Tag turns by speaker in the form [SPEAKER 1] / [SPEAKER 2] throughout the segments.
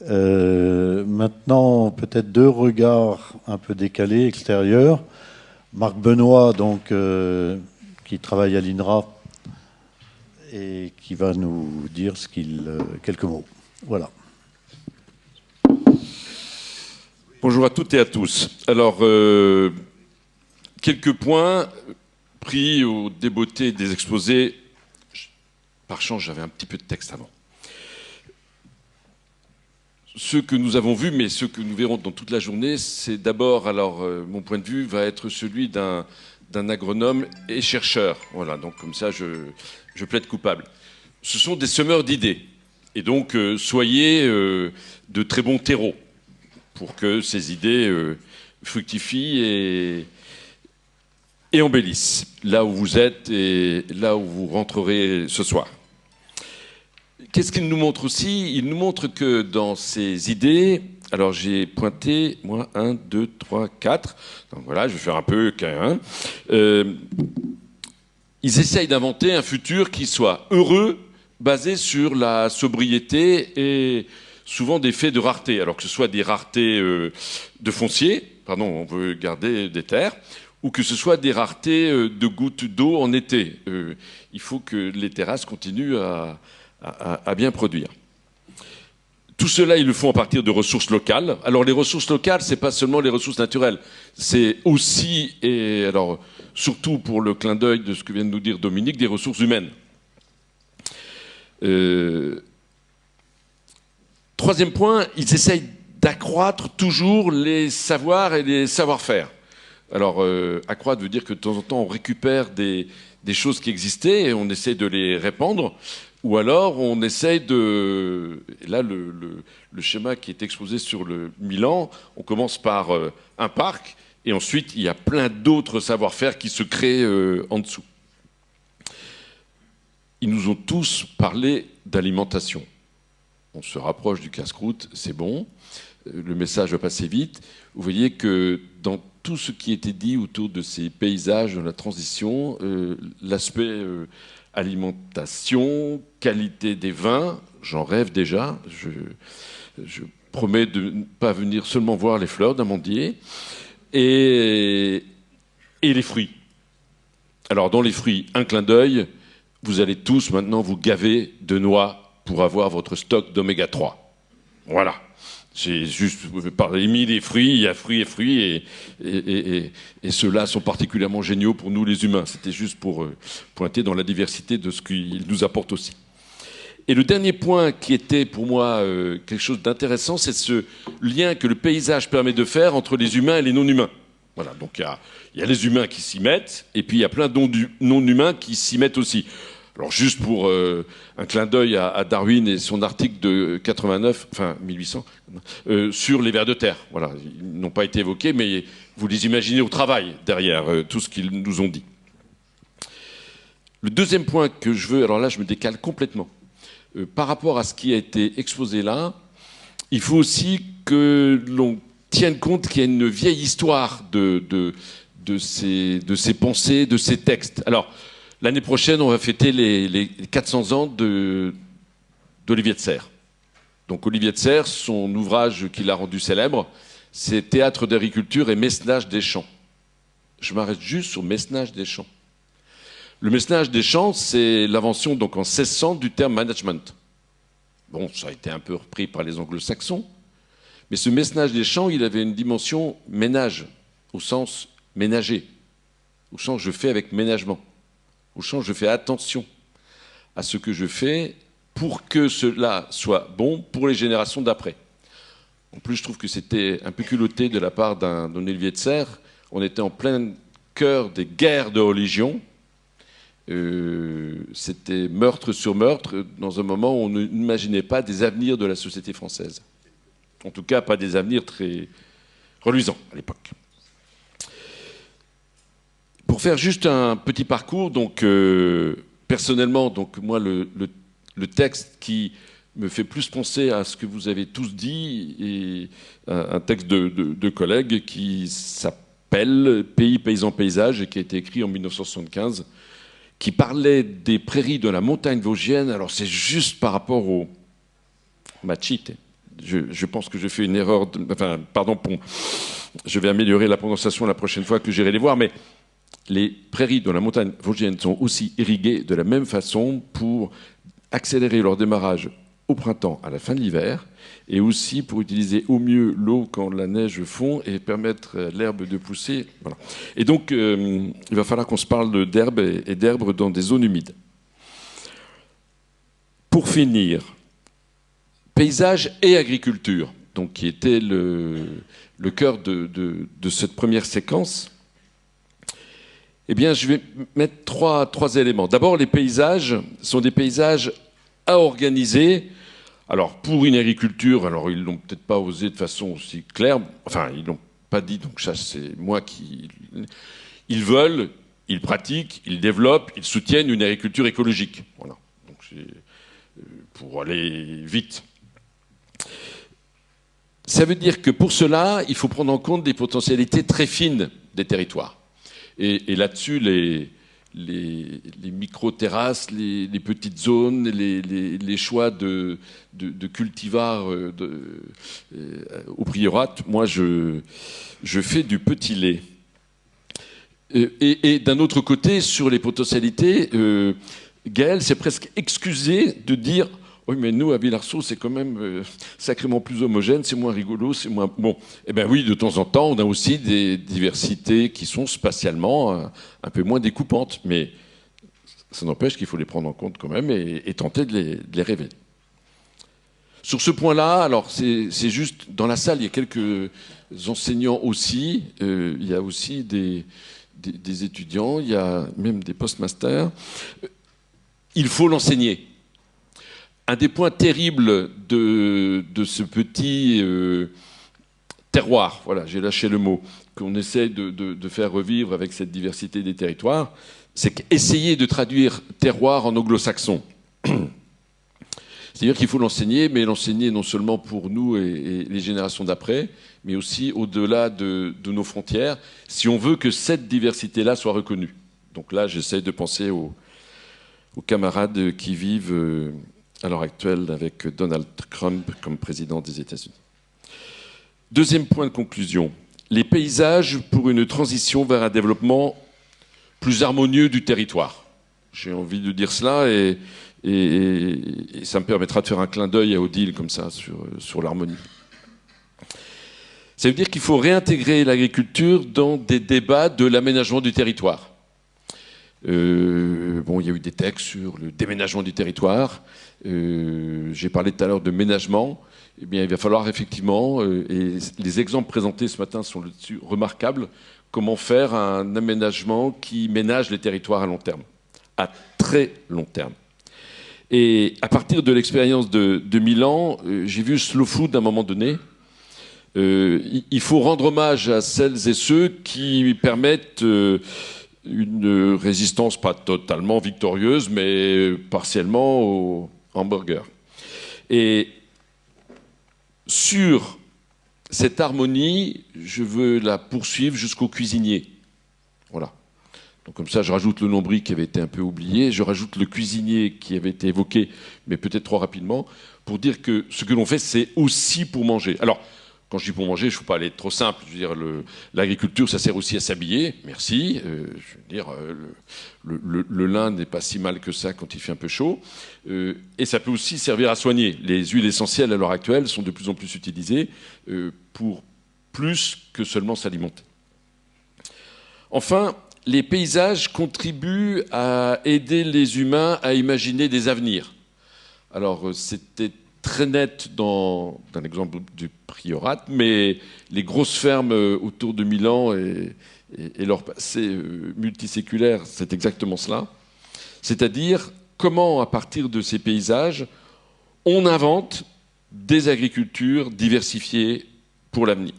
[SPEAKER 1] Maintenant, peut-être deux regards un peu décalés, extérieurs. Marc Benoît, donc, qui travaille à l'INRA et qui va nous dire quelques mots. Voilà.
[SPEAKER 2] Bonjour à toutes et à tous. Alors, quelques points pris au débeauté des exposés. Par chance, j'avais un petit peu de texte avant. Ce que nous avons vu, mais ce que nous verrons dans toute la journée, c'est d'abord, alors, mon point de vue va être celui d'un agronome et chercheur. Voilà, donc comme ça, je plaide coupable. Ce sont des semeurs d'idées. Et donc, soyez de très bons terreaux pour que ces idées fructifient et embellissent là où vous êtes et là où vous rentrerez ce soir. Qu'est-ce qu'il nous montre aussi? Il nous montre que dans ces idées, alors j'ai pointé, moi, 1, 2, 3, 4, donc voilà, je vais faire un peu qu'un. Ils essayent d'inventer un futur qui soit heureux, basé sur la sobriété et souvent des faits de rareté, alors que ce soit des raretés de foncier, pardon, on veut garder des terres, ou que ce soit des raretés de gouttes d'eau en été. Il faut que les terrasses continuent à bien produire. Tout cela, ils le font à partir de ressources locales. Alors les ressources locales, c'est pas seulement les ressources naturelles, c'est aussi, et alors surtout pour le clin d'œil de ce que vient de nous dire Dominique, des ressources humaines. Troisième point, ils essayent d'accroître toujours les savoirs et les savoir-faire. Alors, accroître veut dire que de temps en temps, on récupère des choses qui existaient et on essaie de les répandre. Ou alors, on essaye de... Et là, le schéma qui est exposé sur le Milan, on commence par un parc et ensuite, il y a plein d'autres savoir-faire qui se créent en dessous. Ils nous ont tous parlé d'alimentation. On se rapproche du casse-croûte, c'est bon. Le message va passer vite. Vous voyez que dans tout ce qui était dit autour de ces paysages de la transition, l'aspect alimentation, qualité des vins, j'en rêve déjà. Je promets de ne pas venir seulement voir les fleurs d'amandier. Et les fruits. Alors dans les fruits, un clin d'œil, vous allez tous maintenant vous gaver de noix pour avoir votre stock d'oméga 3. Voilà. C'est juste, parmi les fruits, il y a fruits et fruits, et ceux-là sont particulièrement géniaux pour nous les humains. C'était juste pour pointer dans la diversité de ce qu'ils nous apportent aussi. Et le dernier point qui était pour moi quelque chose d'intéressant, c'est ce lien que le paysage permet de faire entre les humains et les non-humains. Voilà, donc il y a les humains qui s'y mettent, et puis il y a plein de non-humains qui s'y mettent aussi. Alors juste pour un clin d'œil à Darwin et son article de 89, enfin 1800, sur les vers de terre. Voilà, ils n'ont pas été évoqués, mais vous les imaginez au travail derrière tout ce qu'ils nous ont dit. Le deuxième point que je veux, alors là je me décale complètement, par rapport à ce qui a été exposé là, il faut aussi que l'on tienne compte qu'il y a une vieille histoire de ces pensées, de ces textes. Alors, l'année prochaine, on va fêter les 400 ans d'Olivier de Serres. Donc Olivier de Serres, son ouvrage qu'il a rendu célèbre, c'est Théâtre d'agriculture et Mesnage des champs. Je m'arrête juste sur Mesnage des champs. Le mesnage des champs, c'est l'invention donc en 1600 du terme management. Bon, ça a été un peu repris par les anglo-saxons, mais ce mesnage des champs, il avait une dimension ménage, au sens ménager, au sens je fais avec ménagement, au sens je fais attention à ce que je fais pour que cela soit bon pour les générations d'après. En plus, je trouve que c'était un peu culotté de la part d'un Olivier de Serres. On était en plein cœur des guerres de religion. C'était meurtre sur meurtre dans un moment où on n'imaginait pas des avenirs de la société française. En tout cas, pas des avenirs très reluisants à l'époque. Pour faire juste un petit parcours, donc personnellement, donc moi le texte qui me fait plus penser à ce que vous avez tous dit est un texte de collègues qui s'appelle Pays, paysans, paysages et qui a été écrit en 1975, qui parlait des prairies de la montagne vosgienne. Alors c'est juste par rapport au machite je pense que je fais une erreur, enfin, pardon, je vais améliorer la prononciation la prochaine fois que j'irai les voir, mais les prairies de la montagne vosgienne sont aussi irriguées de la même façon pour accélérer leur démarrage au printemps, à la fin de l'hiver, et aussi pour utiliser au mieux l'eau quand la neige fond et permettre à l'herbe de pousser. Voilà. Et donc, il va falloir qu'on se parle d'herbe et d'herbe dans des zones humides. Pour finir, paysage et agriculture, donc qui était le cœur de cette première séquence. Eh bien, je vais mettre trois éléments. D'abord, les paysages sont des paysages à organiser. Alors, pour une agriculture, alors ils l'ont peut-être pas osé de façon aussi claire. Enfin, ils l'ont pas dit, donc ça, c'est moi qui... Ils veulent, ils pratiquent, ils développent, ils soutiennent une agriculture écologique. Voilà. Donc, pour aller vite. Ça veut dire que pour cela, il faut prendre en compte des potentialités très fines des territoires. Et là-dessus, les micro-terrasses, les petites zones, les choix de cultivars au priorat, moi, je fais du petit lait. Et d'un autre côté, sur les potentialités, Gaël s'est presque excusé de dire « Oui, mais nous, à Villarceau, c'est quand même sacrément plus homogène, c'est moins rigolo, c'est moins... » Bon, eh bien oui, de temps en temps, on a aussi des diversités qui sont spatialement un peu moins découpantes, mais ça n'empêche qu'il faut les prendre en compte quand même et tenter de les révéler. Sur ce point-là, alors c'est juste, dans la salle, il y a quelques enseignants aussi, il y a aussi des étudiants, il y a même des postmasters. Il faut l'enseigner. Un des points terribles de ce petit terroir, voilà, j'ai lâché le mot, qu'on essaie de faire revivre avec cette diversité des territoires, c'est qu'essayer de traduire terroir en anglo-saxon. C'est-à-dire qu'il faut l'enseigner, mais l'enseigner non seulement pour nous et les générations d'après, mais aussi au-delà de nos frontières, si on veut que cette diversité-là soit reconnue. Donc là, j'essaie de penser aux camarades qui vivent à l'heure actuelle avec Donald Trump comme président des États-Unis. Deuxième point de conclusion, les paysages pour une transition vers un développement plus harmonieux du territoire. J'ai envie de dire cela et ça me permettra de faire un clin d'œil à Odile comme ça sur l'harmonie. Ça veut dire qu'il faut réintégrer l'agriculture dans des débats de l'aménagement du territoire. Bon, il y a eu des textes sur le déménagement du territoire. J'ai parlé tout à l'heure de ménagement. Eh bien, il va falloir effectivement, et les exemples présentés ce matin sont là-dessus remarquables, comment faire un aménagement qui ménage les territoires à long terme, à très long terme. Et à partir de l'expérience de Milan, j'ai vu Slow Food à un moment donné. Il faut rendre hommage à celles et ceux qui permettent une résistance pas totalement victorieuse, mais partiellement au hamburger. Et sur cette harmonie, je veux la poursuivre jusqu'au cuisinier. Voilà. Donc comme ça, je rajoute le nombril qui avait été un peu oublié, je rajoute le cuisinier qui avait été évoqué, mais peut-être trop rapidement, pour dire que ce que l'on fait, c'est aussi pour manger. Alors, quand je dis pour manger, je ne faut pas aller trop simple. Je veux dire, l'agriculture, ça sert aussi à s'habiller. Merci. Je veux dire, le lin n'est pas si mal que ça quand il fait un peu chaud. Et ça peut aussi servir à soigner. Les huiles essentielles, à l'heure actuelle, sont de plus en plus utilisées pour plus que seulement s'alimenter. Enfin, les paysages contribuent à aider les humains à imaginer des avenirs. Alors, c'était très net dans l'exemple du priorat, mais les grosses fermes autour de Milan et leur passé multiséculaire, c'est exactement cela. C'est-à-dire comment, à partir de ces paysages, on invente des agricultures diversifiées pour l'avenir.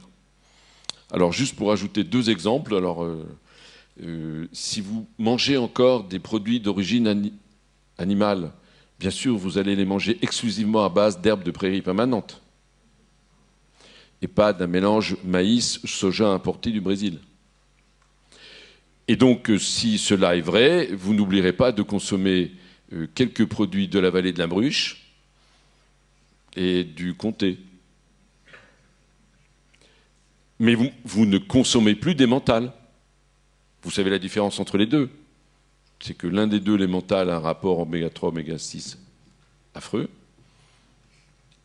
[SPEAKER 2] Alors, juste pour ajouter deux exemples, alors, si vous mangez encore des produits d'origine animale, bien sûr, vous allez les manger exclusivement à base d'herbes de prairie permanentes et pas d'un mélange maïs-soja importé du Brésil. Et donc, si cela est vrai, vous n'oublierez pas de consommer quelques produits de la vallée de la Bruche et du comté. Mais vous ne consommez plus d'emmental. Vous savez la différence entre les deux? C'est que l'un des deux, l'emmental, a un rapport oméga 3, oméga 6 affreux.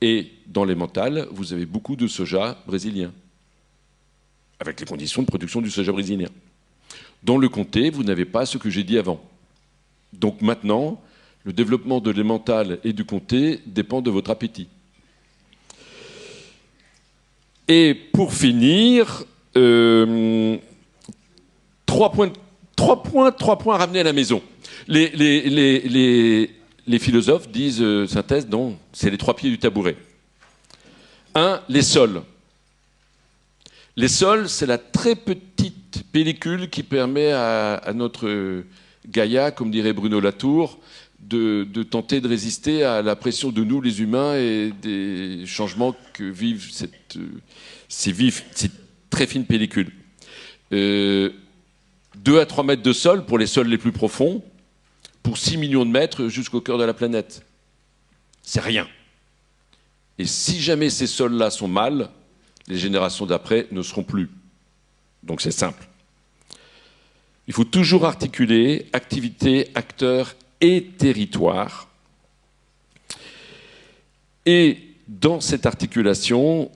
[SPEAKER 2] Et dans l'emmental, vous avez beaucoup de soja brésilien, avec les conditions de production du soja brésilien. Dans le comté, vous n'avez pas ce que j'ai dit avant. Donc maintenant, le développement de l'emmental et du comté dépend de votre appétit. Et pour finir, 3 points ramenés à la maison. Les philosophes disent, synthèse, non, c'est les 3 pieds du tabouret. 1, les sols. Les sols, c'est la très petite pellicule qui permet à notre Gaïa, comme dirait Bruno Latour, de tenter de résister à la pression de nous, les humains, et des changements que vivent ces très fines pellicules. 2 à 3 mètres de sol pour les sols les plus profonds, pour 6 millions de mètres jusqu'au cœur de la planète. C'est rien. Et si jamais ces sols-là sont mal, les générations d'après ne seront plus. Donc c'est simple. Il faut toujours articuler activité, acteurs et territoire. Et dans cette articulation,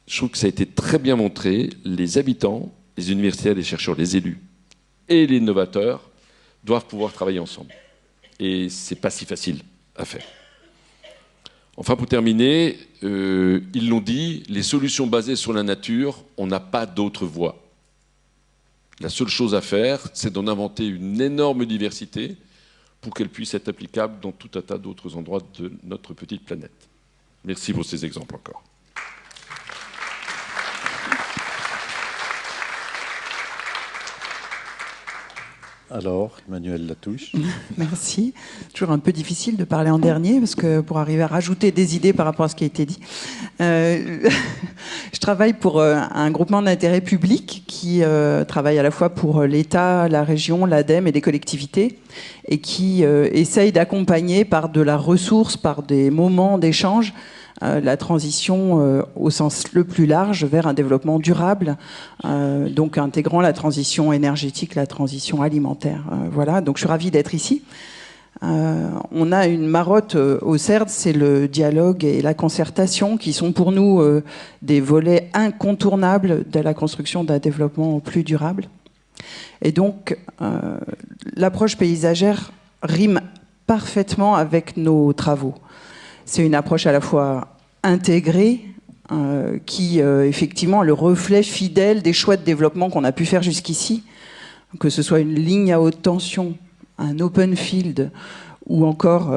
[SPEAKER 2] je trouve que ça a été très bien montré, les habitants, les universitaires, les chercheurs, les élus et les innovateurs doivent pouvoir travailler ensemble. Et c'est pas si facile à faire. Enfin, pour terminer, ils l'ont dit, les solutions basées sur la nature, on n'a pas d'autre voie. La seule chose à faire, c'est d'en inventer une énorme diversité pour qu'elle puisse être applicable dans tout un tas d'autres endroits de notre petite planète. Merci pour ces exemples encore.
[SPEAKER 1] Alors, Emmanuelle Latouche.
[SPEAKER 3] Merci. Toujours un peu difficile de parler en dernier, parce que pour arriver à rajouter des idées par rapport à ce qui a été dit. Je travaille pour un groupement d'intérêt public qui travaille à la fois pour l'État, la région, l'ADEME et les collectivités, et qui essaye d'accompagner par de la ressource, par des moments d'échange, la transition au sens le plus large vers un développement durable, donc intégrant la transition énergétique, la transition alimentaire. Voilà, donc je suis ravie d'être ici. On a une marotte au CERD, c'est le dialogue et la concertation qui sont pour nous des volets incontournables de la construction d'un développement plus durable. Et donc, l'approche paysagère rime parfaitement avec nos travaux. C'est une approche à la fois intégrée, qui effectivement est le reflet fidèle des choix de développement qu'on a pu faire jusqu'ici, que ce soit une ligne à haute tension, un open field ou encore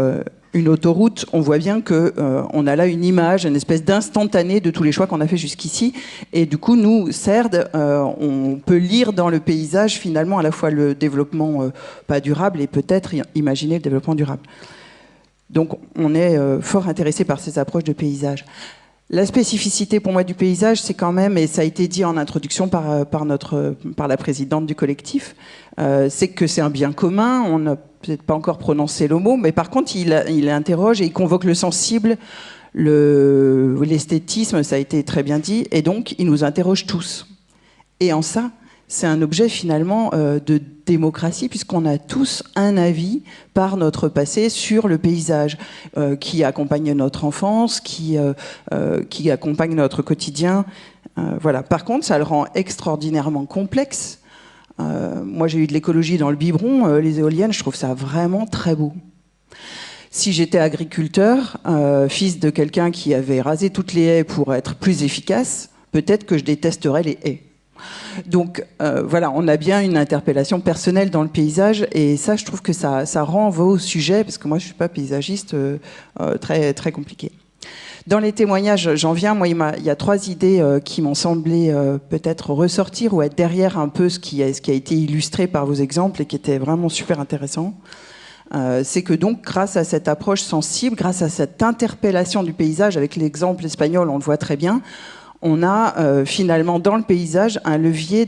[SPEAKER 3] une autoroute. On voit bien qu'on a là une image, une espèce d'instantané de tous les choix qu'on a fait jusqu'ici. Et du coup, nous, CERD, on peut lire dans le paysage finalement à la fois le développement pas durable et peut-être imaginer le développement durable. Donc on est fort intéressé par ces approches de paysage. La spécificité pour moi du paysage, c'est quand même, et ça a été dit en introduction par la présidente du collectif, c'est que c'est un bien commun. On n'a peut-être pas encore prononcé le mot, mais par contre il interroge et il convoque le sensible, l'esthétisme, ça a été très bien dit, et donc il nous interroge tous. Et en ça, c'est un objet finalement de démocratie, puisqu'on a tous un avis par notre passé sur le paysage qui accompagne notre enfance, qui accompagne notre quotidien. Voilà. Par contre, ça le rend extraordinairement complexe. Moi, j'ai eu de l'écologie dans le biberon. Les éoliennes, je trouve ça vraiment très beau. Si j'étais agriculteur, fils de quelqu'un qui avait rasé toutes les haies pour être plus efficace, peut-être que je détesterais les haies. Donc voilà, on a bien une interpellation personnelle dans le paysage, et ça, je trouve que ça renvoie au sujet, parce que moi, je suis pas paysagiste, très, très compliqué. Dans les témoignages, j'en viens, moi, il y a 3 idées qui m'ont semblé peut-être ressortir ou être derrière un peu ce qui a été illustré par vos exemples et qui était vraiment super intéressant. C'est que donc, grâce à cette approche sensible, grâce à cette interpellation du paysage, avec l'exemple espagnol, on le voit très bien, on a finalement dans le paysage un levier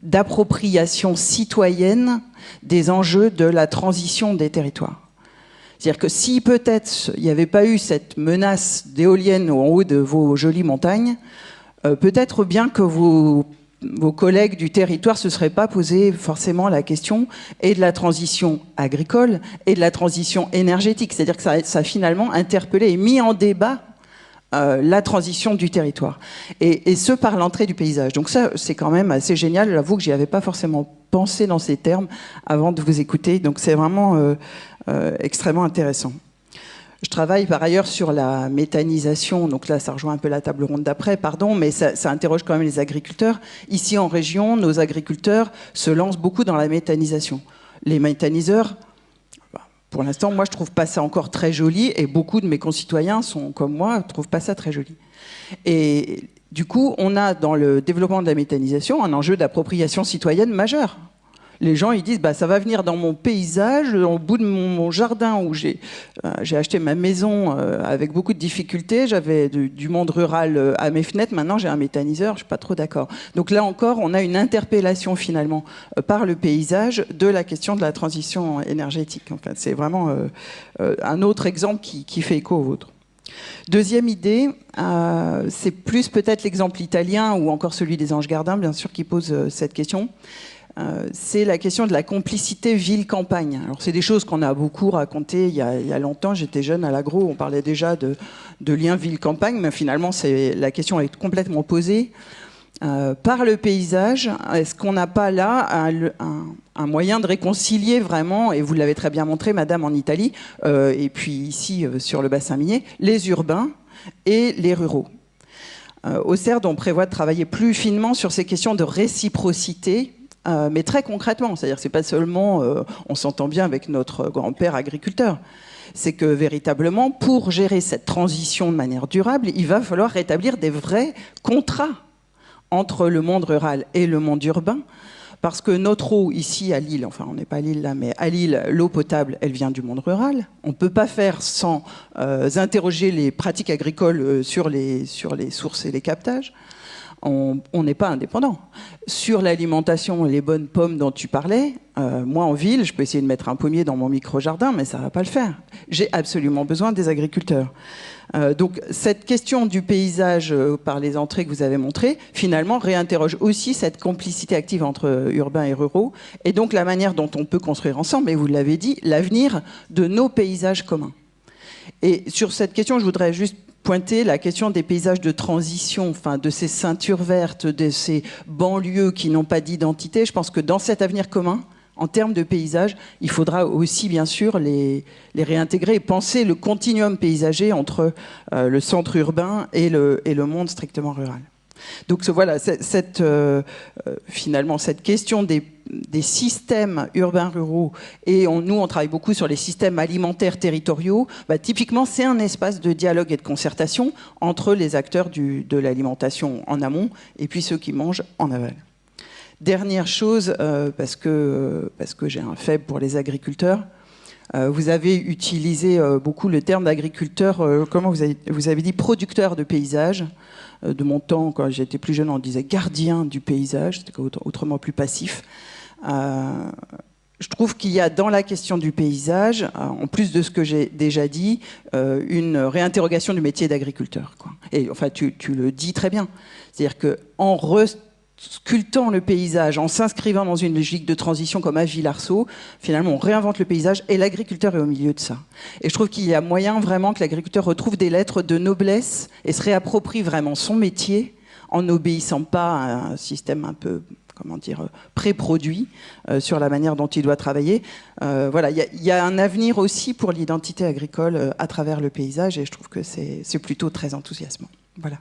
[SPEAKER 3] d'appropriation citoyenne des enjeux de la transition des territoires. C'est-à-dire que si peut-être il n'y avait pas eu cette menace d'éoliennes en haut de vos jolies montagnes, peut-être bien que vos collègues du territoire ne se seraient pas posé forcément la question et de la transition agricole et de la transition énergétique. C'est-à-dire que ça a finalement interpellé et mis en débat la transition du territoire. Et ce, par l'entrée du paysage. Donc ça, c'est quand même assez génial. J'avoue que j'y avais pas forcément pensé dans ces termes avant de vous écouter. Donc c'est vraiment extrêmement intéressant. Je travaille par ailleurs sur la méthanisation, donc là ça rejoint un peu la table ronde d'après, pardon, mais ça interroge quand même les agriculteurs. Ici en région, nos agriculteurs se lancent beaucoup dans la méthanisation. Les méthaniseurs, pour l'instant, moi je trouve pas ça encore très joli, et beaucoup de mes concitoyens sont comme moi, ne trouvent pas ça très joli. Et du coup, on a dans le développement de la méthanisation un enjeu d'appropriation citoyenne majeur. Les gens, ils disent, bah, ça va venir dans mon paysage, au bout de mon jardin où j'ai acheté ma maison avec beaucoup de difficultés. J'avais du monde rural à mes fenêtres. Maintenant, j'ai un méthaniseur. Je suis pas trop d'accord. Donc là encore, on a une interpellation finalement par le paysage de la question de la transition énergétique. Enfin, c'est vraiment un autre exemple qui fait écho au vôtre. Deuxième idée, c'est plus peut-être l'exemple italien ou encore celui des Anges Gardins, bien sûr, qui pose cette question. C'est la question de la complicité ville-campagne. Alors c'est des choses qu'on a beaucoup racontées il y a longtemps. J'étais jeune à l'agro, on parlait déjà de lien ville-campagne, mais finalement la question est complètement posée par le paysage. Est-ce qu'on n'a pas là un moyen de réconcilier vraiment, et vous l'avez très bien montré, madame, en Italie, et puis ici sur le bassin minier, les urbains et les ruraux. Au CERD, on prévoit de travailler plus finement sur ces questions de réciprocité, mais très concrètement, c'est-à-dire que c'est pas seulement on s'entend bien avec notre grand-père agriculteur, c'est que véritablement pour gérer cette transition de manière durable, il va falloir rétablir des vrais contrats entre le monde rural et le monde urbain, parce que notre eau ici à Lille, enfin on n'est pas à Lille là, mais à Lille, l'eau potable, elle vient du monde rural. On ne peut pas faire sans interroger les pratiques agricoles sur les sources et les captages. On n'est pas indépendant. Sur l'alimentation et les bonnes pommes dont tu parlais, moi en ville, je peux essayer de mettre un pommier dans mon micro-jardin, mais ça ne va pas le faire. J'ai absolument besoin des agriculteurs. Donc cette question du paysage par les entrées que vous avez montrées, finalement réinterroge aussi cette complicité active entre urbains et ruraux, et donc la manière dont on peut construire ensemble, et vous l'avez dit, l'avenir de nos paysages communs. Et sur cette question, je voudrais juste pointer la question des paysages de transition, enfin de ces ceintures vertes, de ces banlieues qui n'ont pas d'identité. Je pense que dans cet avenir commun, en termes de paysage, il faudra aussi bien sûr les réintégrer et penser le continuum paysager entre le centre urbain et le monde strictement rural. Donc voilà, finalement cette question des systèmes urbains ruraux, et nous on travaille beaucoup sur les systèmes alimentaires territoriaux, typiquement c'est un espace de dialogue et de concertation entre les acteurs de l'alimentation en amont et puis ceux qui mangent en aval. Dernière chose, parce que j'ai un faible pour les agriculteurs, vous avez utilisé beaucoup le terme d'agriculteur, comment vous avez dit producteur de paysages. De mon temps, quand j'étais plus jeune, on disait gardien du paysage, c'était autrement plus passif. Je trouve qu'il y a dans la question du paysage, en plus de ce que j'ai déjà dit, une réinterrogation du métier d'agriculteur. Et enfin, tu le dis très bien. C'est-à-dire qu'en sculptant le paysage, en s'inscrivant dans une logique de transition comme à Villarceau, finalement on réinvente le paysage et l'agriculteur est au milieu de ça. Et je trouve qu'il y a moyen vraiment que l'agriculteur retrouve des lettres de noblesse et se réapproprie vraiment son métier en n'obéissant pas à un système un peu, comment dire, pré-produit sur la manière dont il doit travailler. Voilà, il y a un avenir aussi pour l'identité agricole à travers le paysage et je trouve que c'est plutôt très enthousiasmant. Voilà.